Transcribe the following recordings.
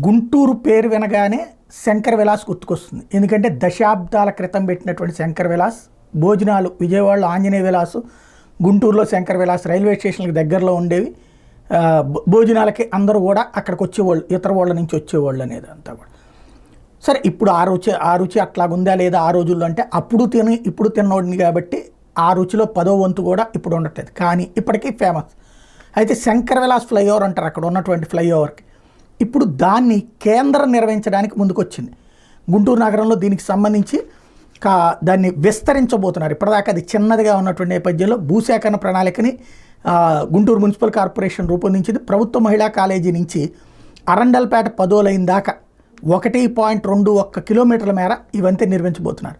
గుంటూరు పేరు వినగానే శంకర్ విలాస్ గుర్తుకొస్తుంది. ఎందుకంటే దశాబ్దాల క్రితం పెట్టినటువంటి శంకర్ విలాస్ భోజనాలు విజయవాడలో ఆంజనేయ విలాసు, గుంటూరులో శంకర్ విలాస్ రైల్వే స్టేషన్కి దగ్గరలో ఉండేవి. భోజనాలకి అందరూ కూడా అక్కడికి వచ్చేవాళ్ళు, ఇతర వాళ్ళ నుంచి వచ్చేవాళ్ళు అనేది అంతా కూడా. సరే, ఇప్పుడు ఆ రుచి అట్లాగుందా లేదా ఆ రోజుల్లో అంటే అప్పుడు తిని ఇప్పుడు తిన్నోడిని కాబట్టి ఆ రుచిలో 10వ వంతు కూడా ఇప్పుడు ఉండట్లేదు, కానీ ఇప్పటికీ ఫేమస్. అయితే శంకర్ విలాస్ ఫ్లైఓవర్ అంటారు అక్కడ ఉన్నటువంటి ఫ్లైఓవర్కి. ఇప్పుడు దాన్ని కేంద్రం నిర్వహించడానికి ముందుకొచ్చింది. గుంటూరు నగరంలో దీనికి సంబంధించి దాన్ని విస్తరించబోతున్నారు. ఇప్పటిదాకా అది చిన్నదిగా ఉన్నటువంటి నేపథ్యంలో భూసేకరణ ప్రణాళికని గుంటూరు మున్సిపల్ కార్పొరేషన్ రూపొందించింది. ప్రభుత్వ మహిళా కాలేజీ నుంచి అరండల్పేట 10వ లైన్ దాకా 1.21 కిలోమీటర్ల మేర ఈ వంతెన నిర్మించబోతున్నారు.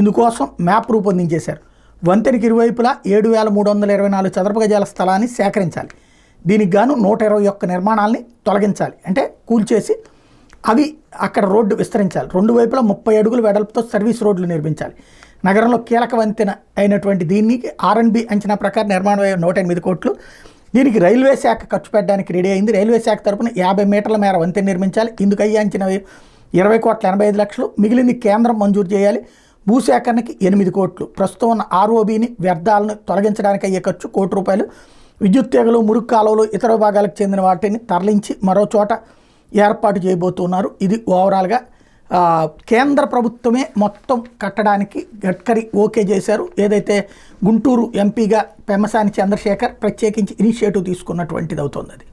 ఇందుకోసం మ్యాప్ రూపొందించేశారు. వంతెనకి ఇరువైపులా 7,324 చదరపు గజాల స్థలాన్ని సేకరించాలి. దీనికి గాను 121 నిర్మాణాలని తొలగించాలి, అంటే కూల్చేసి అవి అక్కడ రోడ్డు విస్తరించాలి. 2 వైపులా 30 అడుగుల వెడల్పుతో సర్వీస్ రోడ్లు నిర్మించాలి. నగరంలో కీలక వంతెన అయినటువంటి దీనికి R&B అంచనా ప్రకారం నిర్మాణం 108 కోట్లు. దీనికి రైల్వే శాఖ ఖర్చు పెట్టడానికి రెడీ అయింది. రైల్వే శాఖ తరపున 50 మీటర్ల మేర వంతెన నిర్మించాలి. ఇందుకు అయ్యే అంచనా 20,85,00,000. మిగిలింది కేంద్రం మంజూరు చేయాలి. భూసేకరణకి 8 కోట్లు. ప్రస్తుతం ఉన్న ROBని వ్యర్థాలను తొలగించడానికి అయ్యే ఖర్చు ₹1. విద్యుత్ తీగలు, మురుగు కాలువలు, ఇతర భాగాలకు చెందిన వాటిని తరలించి మరో చోట ఏర్పాటు చేయబోతున్నారు. ఇది ఓవరాల్గా కేంద్ర ప్రభుత్వమే మొత్తం కట్టడానికి గడ్కరీ ఓకే చేశారు. ఏదైతే గుంటూరు ఎంపీగా పెమ్మసాని చంద్రశేఖర్ ప్రత్యేకించి ఇనిషియేటివ్ తీసుకున్నటువంటిది అవుతుంది అది.